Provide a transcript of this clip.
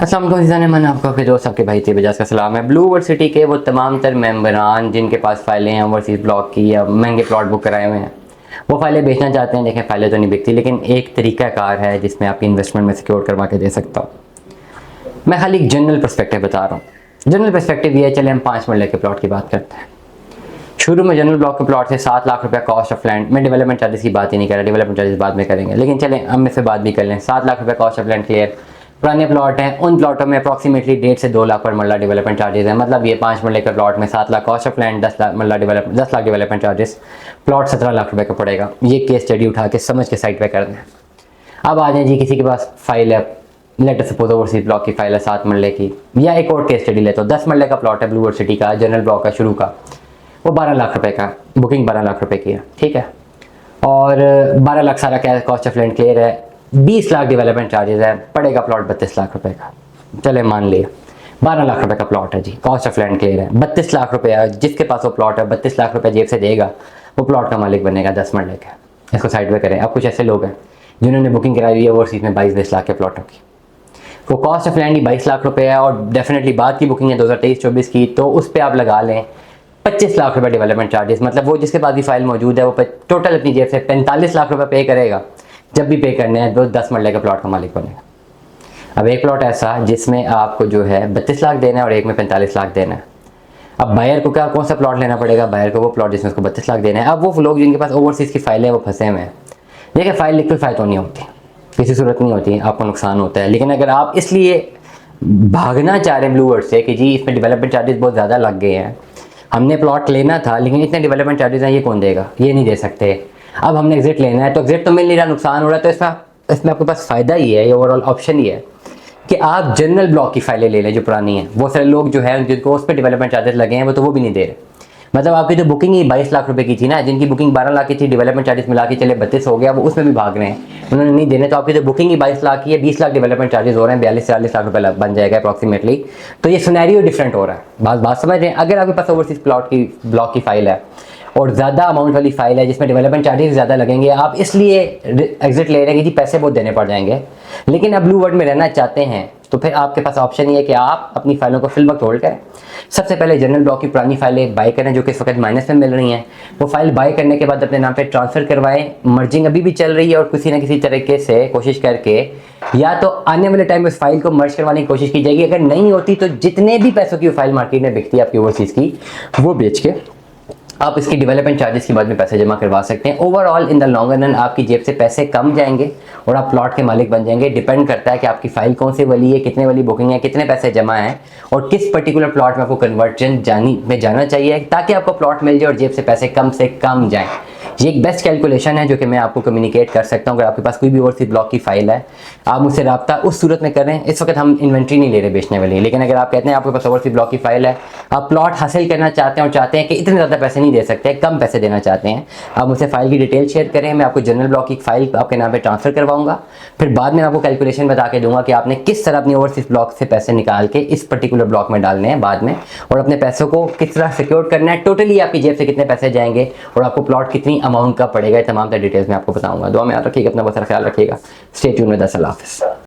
अस्सलाम वालेकुम मन आपका के दोस्त आपके भाई थे बजाज का सलाम है। ब्लू वर्ल्ड सिटी के वो तमाम तर मेम्बरान जिनके पास फाइलें हैं ओवरसीज़ ब्लॉक की या महंगे प्लॉट बुक कराए हुए हैं, वो फाइलें बेचना चाहते हैं। देखें, फाइलें तो नहीं बिकती, लेकिन एक तरीक़ाकार है जिसमें आपकी इन्वेस्टमेंट में सिक्योर करवा के दे सकता हूँ। मैं खाली एक जनरल पर्सपेक्टिव बता रहा हूँ। जनरल पर्सपेक्टिव ये है, चले हम 5 मरले के प्लॉट की बात करते हैं। शुरू में जनरल ब्लॉक के प्लॉट से 7 लाख रुपया कॉस्ट ऑफ लैंड, मैं डेवलपमेंट चार्जेस की बात ही नहीं कर रहा, डेवलपमेंट चार्जेस बाद में करेंगे, लेकिन चलें हम इससे बात भी कर लें। 7 लाख रुपया कॉस्ट ऑफ लैंड क्लियर, पुराने प्लॉट हैं, उन प्लॉटों में अप्रॉक्सीमेटली 1.5 से 2 लाख पर मरला डेवलपमेंट चार्जेस है। मतलब ये 5 मरले के प्लॉट में 7 lakh cost of land, 10 lakh development charges, plot 17 lakh रुपए का पड़ेगा। ये केस स्टडी उठा के समझ के साइड पे कर दें। अब आ जाए जी, किसी के पास फाइल है, लेटर सपोज ओवरसीज ब्लॉक की फाइल है 7 मरले की, या एक और केस स्टडी ले तो 10 मरले का प्लॉट है ब्लू वर्ल्ड सिटी का, जनरल ब्लॉक का शुरू का, वो 12 लाख रुपए का, बुकिंग 12 लाख रुपए की है, ठीक है। और 12 लाख सारा क्या कॉस्ट ऑफ लैंड क्लियर है, 20 लाख डेवलपमेंट चार्जेस है, पड़ेगा प्लॉट 32 लाख रुपए का। चले मान लिया 12 लाख रुपए का प्लॉट है जी, कॉस्ट ऑफ लैंड क्लियर है, 32 लाख रुपए है। जिसके पास वो प्लॉट है 32 लाख रुपए जेब से देगा, वो प्लॉट का मालिक बनेगा 10 मरले का। इसको साइड पे करें। अब कुछ ऐसे लोग हैं जिन्होंने बुकिंग कराई हुई है ओवरसीज में 22-20 लाख के प्लॉटों की, वो कॉस्ट ऑफ लैंड ही 22 लाख रुपए है, और डेफिनेटली बाद की बुकिंग है 2023-24 की, तो उस पर आप लगा लें 25 लाख रुपए डेवलपमेंट चार्जेस। मतलब वो जिसके पास भी फाइल मौजूद है वो टोटल अपनी जेब से 45 लाख रुपए पे करेगा। जब भी पे करने हैं तो 10 मरले का प्लॉट का मालिक बनेगा। अब एक प्लॉट ऐसा जिसमें आपको जो है 32 लाख देना है और एक में 45 लाख देना है। अब बायर को क्या, कौन सा प्लॉट लेना पड़ेगा? बायर को वो प्लॉट जिसमें उसको 32 लाख देना है। अब वो लोग जिनके पास ओवरसीज़ की फाइलें हैं वो फंसे हुए हैं। देखिए, फाइल लिक्विफाई तो नहीं होती, किसी सूरत नहीं होती, आपको नुकसान होता है। लेकिन अगर आप इसलिए भागना चाह रहे हैं ब्लू वर्ल्ड से कि जी इसमें डेवलपमेंट चार्जेस बहुत ज़्यादा लग गए हैं, हमने प्लॉट लेना था लेकिन इतने डेवलपमेंट चार्जेस हैं, ये कौन देगा? ये नहीं दे सकते। अब हमने एग्जिट लेना है तो एग्जिट तो मिल नहीं रहा, नुकसान हो रहा है, तो इसमें आपके पास फ़ायदा ही है, ये ओवरऑल ऑप्शन ही है कि आप जनरल ब्लॉक की फाइलें ले लें जो पुरानी हैं। बहुत सारे लोग जो है जिनको उस पर डेवलपमेंट चार्जेस लगे हैं, वो तो वो भी नहीं दे रहे। मतलब आपकी जो बुकिंग ही 22 लाख रुपए की थी ना, जिनकी बुकिंग 12 लाख की थी, डेवलपमेंट चार्जेस मिला के चले 32 हो गया, वो उसमें भी भाग रहे हैं, उन्होंने नहीं देने। तो आपकी जो बुकिंग ही 22 लाख की है, 20 लाख डेवलपमेंट चार्जेस हो रहे हैं, 42-40 लाख रुपए बन जाएगा अप्रॉक्सीमेटली। तो ये सिनेरियो डिफरेंट हो रहा है। बात समझ रहे हैं? अगर आपके पास ओवरसीज ब्लॉक की फाइल है और ज़्यादा अमाउंट वाली फाइल है जिसमें डेवलपमेंट चार्जेस ज़्यादा लगेंगे, आप इसलिए एग्जिट ले रहे हैं कि जी पैसे बहुत देने पड़ जाएंगे, लेकिन आप ब्लू वर्ल्ड में रहना चाहते हैं, तो फिर आपके पास ऑप्शन ये है कि आप अपनी फाइलों को फिल वक्त होल्ड करें। सबसे पहले जनरल ब्लॉक की पुरानी फाइलें बाय करें जो कि इस वक्त माइनस में मिल रही हैं। वो फाइल बाय करने के बाद अपने नाम पे ट्रांसफ़र करवाएं। मर्जिंग अभी भी चल रही है और किसी ना किसी तरीके से कोशिश करके या तो आने वाले टाइम में उस फाइल को मर्ज करवाने की कोशिश की जाएगी। अगर नहीं होती तो जितने भी पैसों की फाइल मार्केट में बिकती है आपकी ओवरसीज़ की, वो बेच के आप इसकी डेवलपमेंट चार्जेस के बाद में पैसे जमा करवा सकते हैं। Overall in the long run आपकी जेब से पैसे कम जाएंगे और आप प्लॉट के मालिक बन जाएंगे। डिपेंड करता है कि आपकी फाइल कौन सी वाली है, कितने वाली बुकिंग है, कितने पैसे जमा हैं और किस पर्टिकुलर प्लॉट में आपको कन्वर्जन जाना चाहिए ताकि आपको प्लॉट मिल जाए और जेब से कम जाएँ। ये एक बेस्ट कैलकुलेशन है जो कि मैं आपको कम्युनिकेट कर सकता हूँ। अगर आपके पास कोई भी ओवरसीज ब्लॉक की फाइल है, आप मुझसे रब्ता उस सूरत में करें। इस वक्त हम इन्वेंट्री नहीं ले रहे बेचने वाली, लेकिन अगर आप कहते हैं आपके पास ओवरसीज ब्लॉक की फाइल है, आप प्लॉट हासिल करना चाहते हैं और चाहते हैं कि इतने ज़्यादा पैसे नहीं दे सकते, कम पैसे देना चाहते हैं, आप मुझसे फाइल की डिटेल शेयर करें। मैं आपको जनरल ब्लॉक की फाइल आपके नाम पर ट्रांसफ़र करवाऊंगा। फिर बाद में आपको कैलकुलेशन बता के दूंगा कि आपने किस तरह अपनी ओवरसीज ब्लॉक से पैसे निकाल के इस पर्टिकुलर ब्लॉक में डालने हैं बाद में, और अपने पैसों को किस तरह सिक्योर करना है, टोटली आपकी जेब से कितने पैसे जाएंगे और आपको प्लॉट कितनी अमाउंट का पड़ेगा, तमाम डिटेल्स मैं आपको बताऊंगा। दुआ में याद रखिएगा, अपना बहुत सारा ख्याल रखिएगा। Stay tune with us. अल्लाह हाफ़िज़।